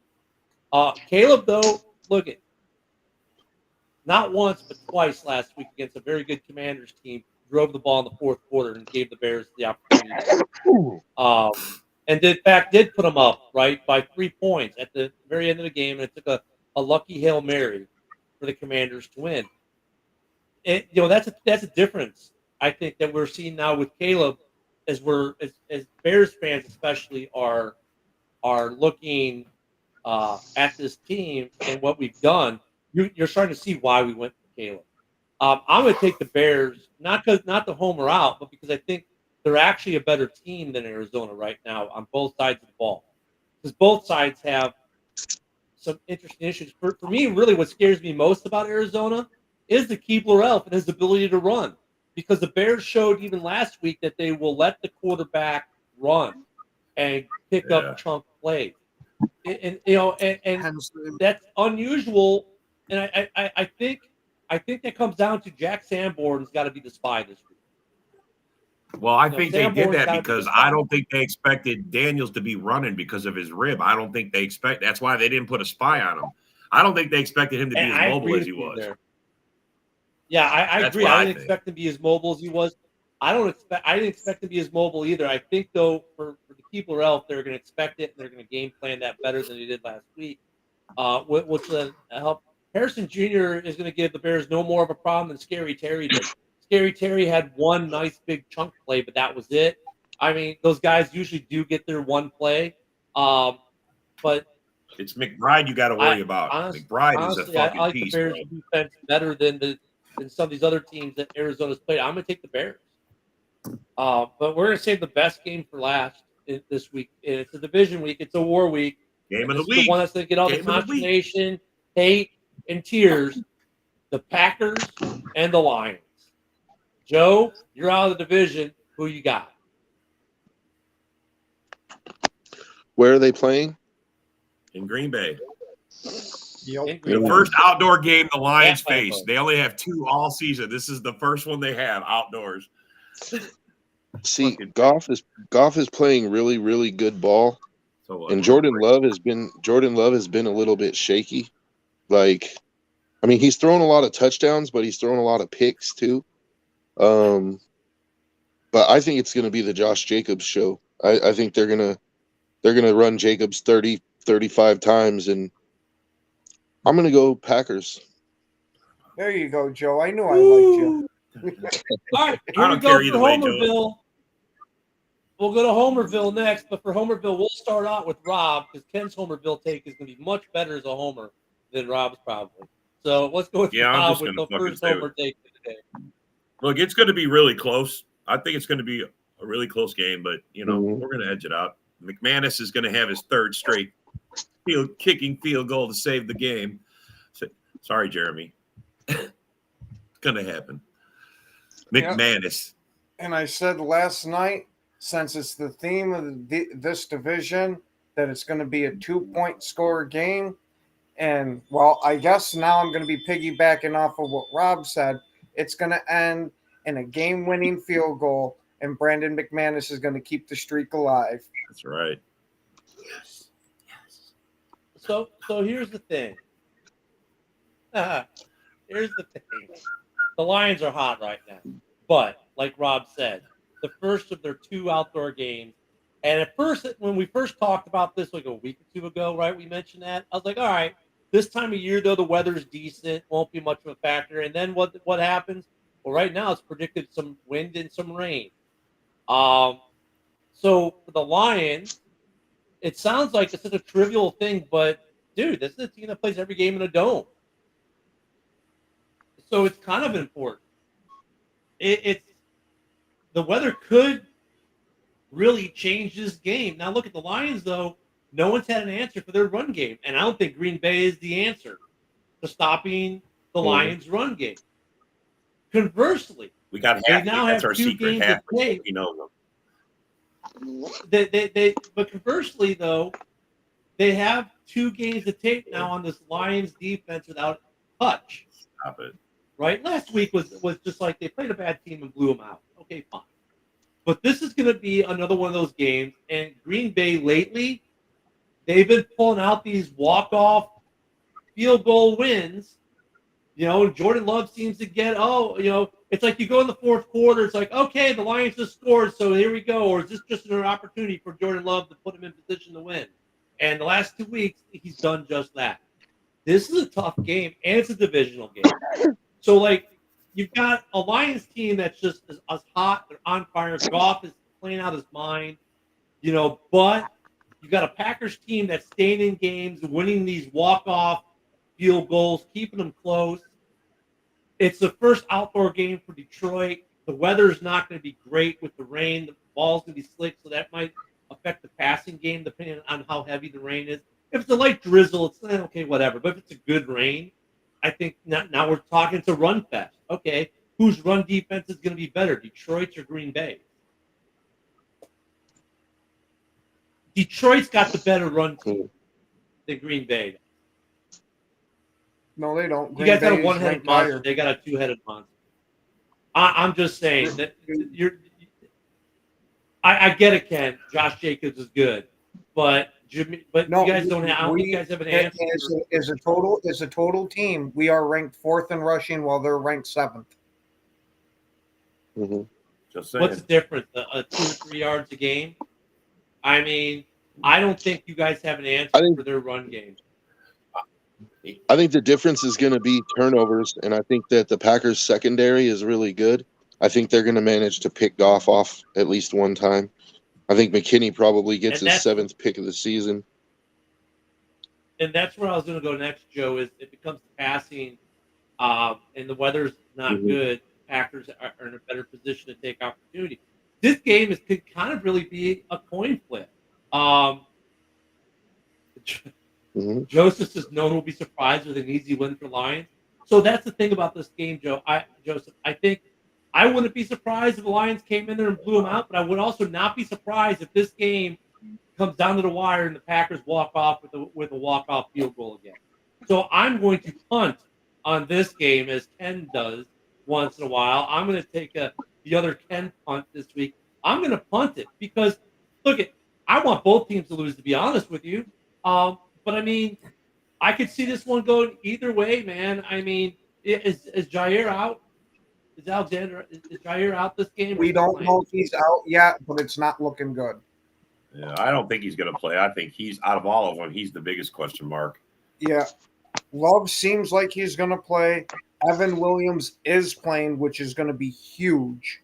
Caleb, though, look at not once, but twice last week against a very good Commanders team, drove the ball in the fourth quarter and gave the Bears the opportunity. And in fact, did put them up, right, by 3 points at the very end of the game. And it took a lucky Hail Mary for the Commanders to win. That's a difference, I think, that we're seeing now with Caleb as Bears fans especially are looking at this team and what we've done. You're starting to see why we went for Caleb. I'm going to take the Bears, not to homer out, but because I think they're actually a better team than Arizona right now on both sides of the ball. Because both sides have some interesting issues. For me, really what scares me most about Arizona is the Keebler Elf and his ability to run. Because the Bears showed even last week that they will let the quarterback run and pick up chunk plays. And that's unusual. And I think that comes down to Jack Sanborn's got to be the spy this week. Well, I think they did that because I don't think they expected Daniels to be running because of his rib. I don't think they that's why they didn't put a spy on him. I don't think they expected him to be as mobile as he was. There. Yeah, I agree. I didn't expect him to be as mobile as he was. I didn't expect him to be as mobile either. I think, though, for the Keebler Elf, they're going to expect it and they're going to game plan that better than they did last week, which will help. Harrison Jr. is going to give the Bears no more of a problem than Scary Terry did. Scary Terry had one nice big chunk play, but that was it. I mean, those guys usually do get their one play, but it's McBride you got to worry about. McBride is a fucking I like piece. The Bears defense better than some of these other teams that Arizona's played. I'm going to take the Bears, but we're going to save the best game for last this week. It's a division week. It's a war week. Game of the week. The one that's going to get all the consternation, hate, and tears. The Packers and the Lions. Joe, you're out of the division. Who you got? Where are they playing? In Green Bay. Yep. The first outdoor game the Lions face. They only have 2 all season. This is the first one they have outdoors. See, Goff is playing really, really good ball. So And Jordan Love has been a little bit shaky. Like, I mean, he's thrown a lot of touchdowns, but he's thrown a lot of picks too. But I think it's going to be the Josh Jacobs show. I think they're gonna run Jacobs 30, 35 times, and I'm going to go Packers. There you go, Joe. I knew I liked you. All right, here I we don't go care for either way, Joe. Homerville. We'll go to Homerville next, but for Homerville, we'll start out with Rob because Ken's Homerville take is going to be much better as a homer than Rob's probably. So let's go with Yeah, I'm Rob just with gonna the fucking first say homer take of the day. Look, it's going to be really close. I think it's going to be a really close game, but we're going to edge it out. McManus is going to have his third straight kicking field goal to save the game. Sorry, Jeremy. It's going to happen. McManus. And I said last night, since it's the theme of this division, that it's going to be a 2-point score game. And, well, I guess now I'm going to be piggybacking off of what Rob said. It's going to end in a game-winning field goal, and Brandon McManus is going to keep the streak alive. That's right. Yes. So here's the thing. Here's the thing. The Lions are hot right now. But, like Rob said, the first of their 2 outdoor games. And at first, when we first talked about this like a week or 2 ago, right, we mentioned that. I was like, all right, this time of year, though, the weather's decent, won't be much of a factor. And then what happens? Well, right now, it's predicted some wind and some rain. So for the Lions, it sounds like it's such a trivial thing, but, dude, this is a team that plays every game in a dome. So it's kind of important. It's the weather could really change this game. Now look at the Lions, though. No one's had an answer for their run game, and I don't think Green Bay is the answer to stopping the Lions' run game. Conversely, we got they half. now That's have our 2 secret games half. to take. We know them. But conversely, though, they have 2 games to take now on this Lions defense without touch. Stop it. Right? Last week was just like they played a bad team and blew them out. Okay, fine. But this is going to be another one of those games. And Green Bay lately, they've been pulling out these walk-off field goal wins. Jordan Love seems to get, it's like you go in the fourth quarter. It's like, okay, the Lions just scored, so here we go. Or is this just an opportunity for Jordan Love to put him in position to win? And the last 2 weeks, he's done just that. This is a tough game, and it's a divisional game. So, you've got a Lions team that's just as hot. They're on fire. Goff is playing out his mind, but you've got a Packers team that's staying in games, winning these walk-off field goals, keeping them close. It's the first outdoor game for Detroit. The weather's not going to be great with the rain. The ball's going to be slick, so that might affect the passing game depending on how heavy the rain is. If it's a light drizzle, it's okay, whatever. But if it's a good rain, I think now we're talking to run fest. Okay, whose run defense is going to be better, Detroit's or Green Bay? Detroit's got the better run team than Green Bay. No, they don't. You guys got a one-headed monster. They got a 2-headed monster. I'm just saying that I get it, Ken. Josh Jacobs is good, but no, you guys don't have. I don't think you guys have an answer. As a total team, we are ranked 4th in rushing, while they're ranked 7th. Mm-hmm. Just saying. What's the difference? 2 or 3 yards a game? I mean, I don't think you guys have an answer for their run game. I think the difference is going to be turnovers, and I think that the Packers' secondary is really good. I think they're going to manage to pick Goff off at least one time. I think McKinney probably gets his 7th pick of the season. And that's where I was going to go next, Joe, is it becomes passing, and the weather's not good. Packers are in a better position to take opportunity. This game could kind of really be a coin flip. Joseph says no one will be surprised with an easy win for Lions. So that's the thing about this game, Joseph. I think I wouldn't be surprised if the Lions came in there and blew them out, but I would also not be surprised if this game comes down to the wire and the Packers walk off with a walk-off field goal again. So I'm going to punt on this game as Ken does once in a while. I'm going to take the other Ken punt this week. I'm going to punt it because, look, I want both teams to lose, to be honest with you. But I mean, I could see this one going either way, man. I mean, is Jair out? Is Jair out this game? We don't know if he's out yet, but it's not looking good. Yeah, I don't think he's going to play. I think he's out of all of them. He's the biggest question mark. Yeah. Love seems like he's going to play. Evan Williams is playing, which is going to be huge.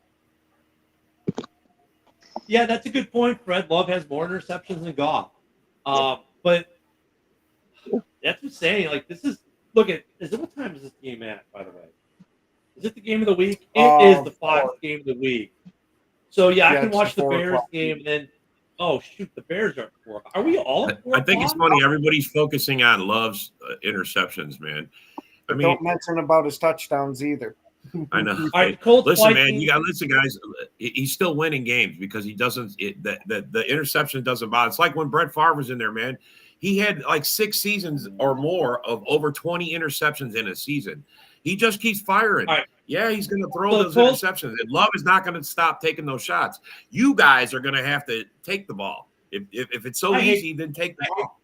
Yeah, that's a good point, Fred. Love has more interceptions than Goff. But that's what I'm saying. Like, this is – look at – what time is this game at, by the way? Is it the game of the week? It is the Fox game of the week. So, yeah, I can watch the Bears game and then – oh, shoot, the Bears are at 4. Are we all at 4? I think it's funny. Everybody's focusing on Love's interceptions, man. I mean, don't mention about his touchdowns either. I know. All right, Colts listen, Vikings. man, you got to listen, guys. He's still winning games because he doesn't. The interception doesn't bother. It's like when Brett Favre was in there, man. He had like 6 seasons or more of over 20 interceptions in a season. He just keeps firing. Right. Yeah, he's going to throw those interceptions. And Love is not going to stop taking those shots. You guys are going to have to take the ball. If it's so easy, then take the ball.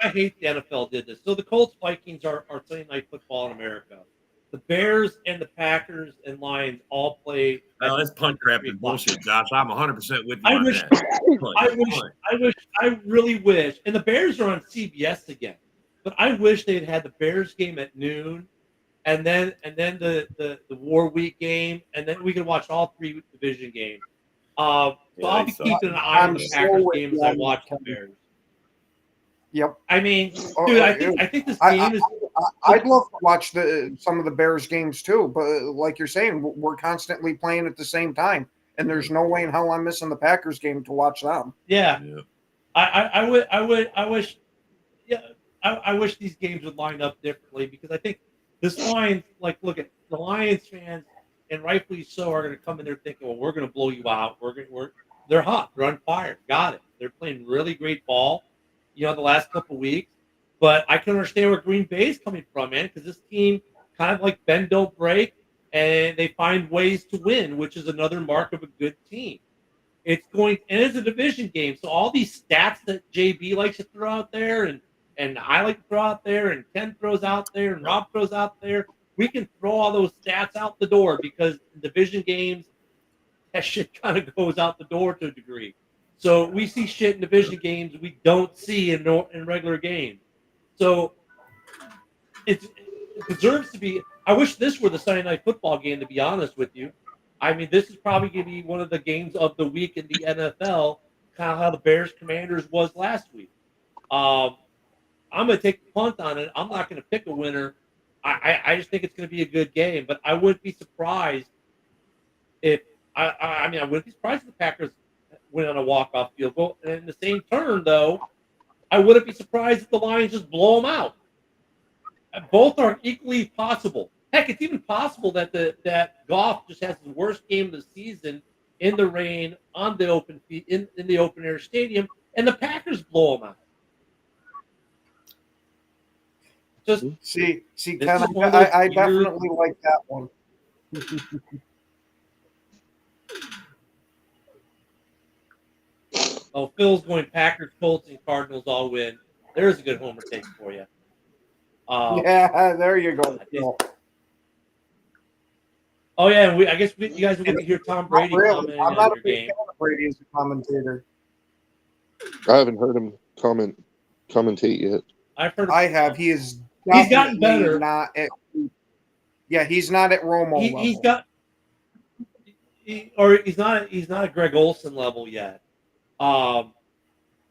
I hate the NFL did this. So the Colts Vikings are Sunday Night Football in America. The Bears and the Packers and Lions all play. No, that's punt crap and bullshit, Josh. I'm 100% with you on that. I really wish, and the Bears are on CBS again, but I wish they'd had the Bears game at noon, and then the War Week game, and then we could watch all 3 division games. So I'll be keeping an eye on the Packers game as I watch the Bears. Yep. I mean, dude, I think this game is. I'd love to watch some of the Bears games too, but like you're saying, we're constantly playing at the same time, and there's no way in hell I'm missing the Packers game to watch them. Yeah. I wish these games would line up differently because I think this Lions, like, look at the Lions fans, and rightfully so, are going to come in there thinking, well, we're going to blow you out. They're hot. They're on fire. Got it. They're playing really great ball, the last couple of weeks. But I can understand where Green Bay is coming from, man, because this team kind of like bend, don't break, and they find ways to win, which is another mark of a good team. It's a division game, so all these stats that JB likes to throw out there, and I like to throw out there, and Ken throws out there, and Rob throws out there, we can throw all those stats out the door because in division games, that shit kind of goes out the door to a degree. So we see shit in division games we don't see in regular games. So it deserves to be. I wish this were the Sunday Night Football game, to be honest with you. I mean, this is probably going to be one of the games of the week in the NFL, kind of how the Bears Commanders was last week. I'm going to take the punt on it. I'm not going to pick a winner. I just think it's going to be a good game, but I wouldn't be surprised if I wouldn't be surprised if the Packers went on a walk-off field goal. And in the same turn, though, I wouldn't be surprised if the Lions just blow them out. Both are equally possible. Heck, it's even possible that Goff just has his worst game of the season in the rain on the open in the open air stadium, and the Packers blow them out. Just see, Ken, I definitely like that one. Oh, Phil's going Packers, Colts, and Cardinals all win. There's a good homer take for you. Yeah, there you go. Phil. Oh yeah, I guess you guys will get to hear Tom Brady comment I'm not on a your big game. fan of Brady as a commentator. I haven't heard him commentate yet. I have. He is. He's gotten better. He's not at Romo level. He's not at Greg Olson level yet.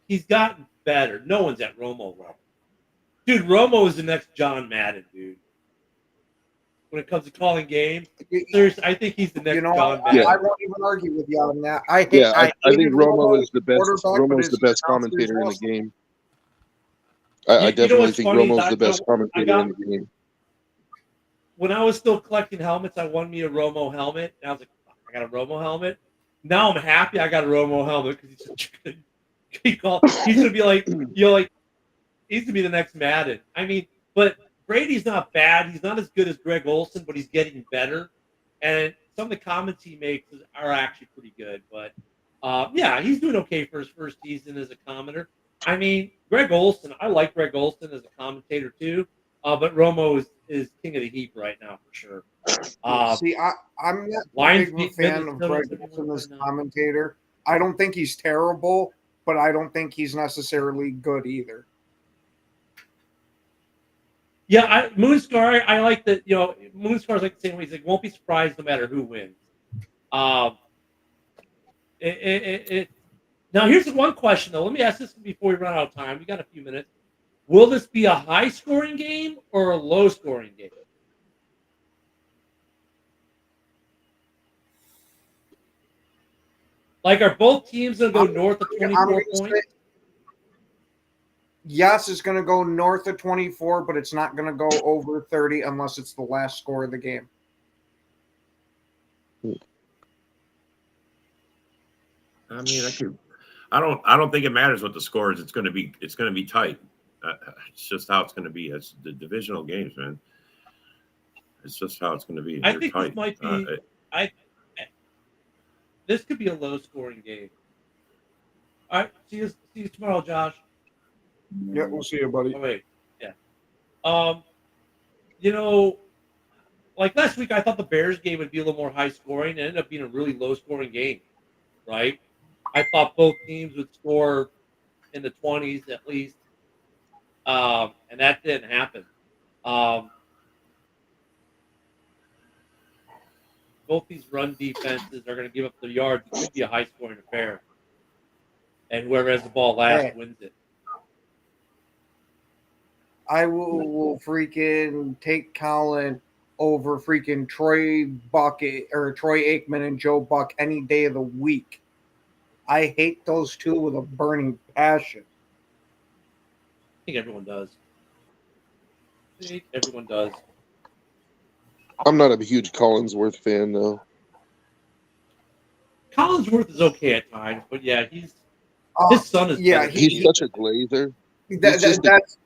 He's gotten better. No one's at Romo level. Dude, Romo is the next John Madden, dude. When it comes to calling games, seriously, I think he's the next John Madden. I won't even argue with you on that. I think Romo is the best. Romo's the best commentator in the game. I definitely think Romo's the best commentator in the game. When I was still collecting helmets, I won me a Romo helmet, and I was like, I got a Romo helmet. Now I'm happy I got a Romo helmet because he's such a good. He's gonna be like, he's gonna be the next Madden. I mean, but Brady's not bad. He's not as good as Greg Olson, but he's getting better. And some of the comments he makes are actually pretty good. But Yeah, he's doing okay for his first season as a commentator. I mean, Greg Olson, I like Greg Olson as a commentator too, but Romo is king of the heap right now for sure. See, I'm not Lions big of a beat fan of Greg Minnesota Olson as 71 commentator. I don't think he's terrible, but I don't think he's necessarily good either. Yeah, Moonscar, I like that. You know, Moonscar's like the same way. He's like, won't be surprised no matter who wins. Now, here's the one question, though. Let me ask this before we run out of time. We got a few minutes. Will this be a high-scoring game or a low-scoring game? Like, are both teams going to go north of 24 points? Yes, it's going to go north of 24, but it's not going to go over 30 unless it's the last score of the game. I mean, I don't think it matters what the score is. It's going to be tight. It's just how it's going to be. It's the divisional games, man. It's just how it's going to be. I They're think tight. this might be. This could be a low-scoring game. All right, see you tomorrow, Josh. Yeah, we'll see you, buddy. Oh, wait, yeah. You know, like last week, I thought the Bears game would be a little more high-scoring. It ended up being a really low-scoring game, right? I thought both teams would score in the 20s at least, and that didn't happen. Both these run defenses are going to give up the yards. It could be a high-scoring affair, and whoever has the ball last wins it. I will freaking take Colin over freaking Troy Aikman and Joe Buck any day of the week. I hate those two with a burning passion. I think everyone does. I'm not a huge Collinsworth fan, though. Collinsworth is okay at times, but yeah, his son is. Yeah, better. He's such a glazer.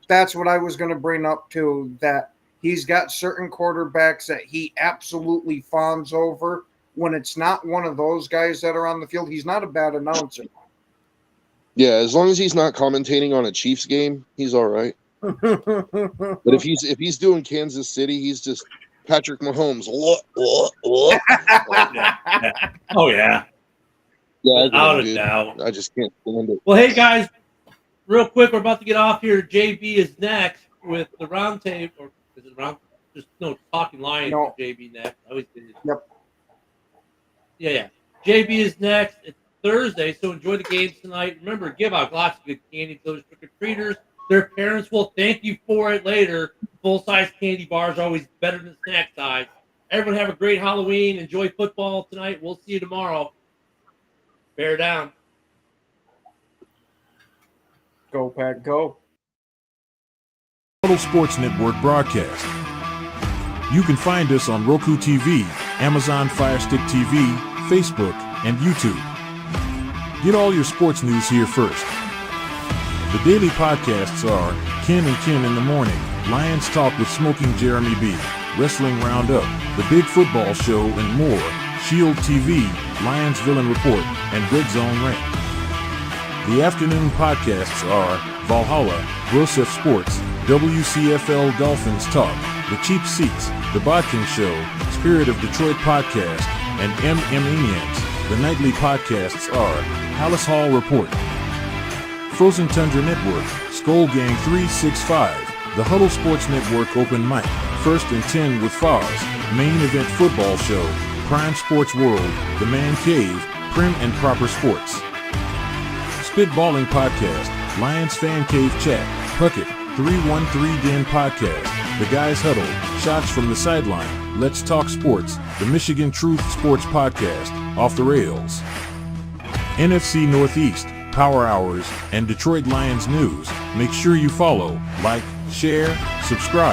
That's what I was going to bring up too. That he's got certain quarterbacks that he absolutely fawns over. When it's not one of those guys that are on the field, he's not a bad announcer. Yeah, as long as he's not commentating on a Chiefs game, he's all right. But if he's doing Kansas City, he's just Patrick Mahomes. Oh yeah. Yeah, Without a doubt. I just can't stand it. Well, hey guys, real quick, we're about to get off here. JB is next with the roundtable, or is it round? Just no talking Lions. No. JB next. I always did it. Yep. Yeah. JB is next. It's Thursday, so enjoy the games tonight. Remember, give out lots of good candy to those trick-or-treaters. Their parents will thank you for it later. Full-size candy bars are always better than snack size. Everyone have a great Halloween. Enjoy football tonight. We'll see you tomorrow. Bear down. Go, Pack, go. Total Sports Network broadcast. You can find us on Roku TV, Amazon Fire Stick TV, Facebook, and YouTube. Get all your sports news here first. The daily podcasts are Ken and Ken in the Morning, Lions Talk with Smoking Jeremy B, Wrestling Roundup, The Big Football Show, and more, Shield TV, Lions Villain Report, and Red Zone Rant. The afternoon podcasts are Valhalla, Grosef Sports, WCFL Dolphins Talk, The Cheap Seats, The Bodkin Show, Spirit of Detroit Podcast, and Maniacs. The nightly podcasts are Hallis Hall Report, Frozen Tundra Network, Skull Gang 365, The Huddle Sports Network Open Mic, First and 10 with Foz, Main Event Football Show, Prime Sports World, The Man Cave, Prim and Proper Sports. Spitballing Podcast, Lions Fan Cave Chat, Puckett, 313 Den Podcast, The Guys Huddle, Shots from the Sideline, Let's Talk Sports, The Michigan Truth Sports Podcast, Off the Rails. NFC Northeast, Power Hours, and Detroit Lions News. Make sure you follow, like, share, subscribe.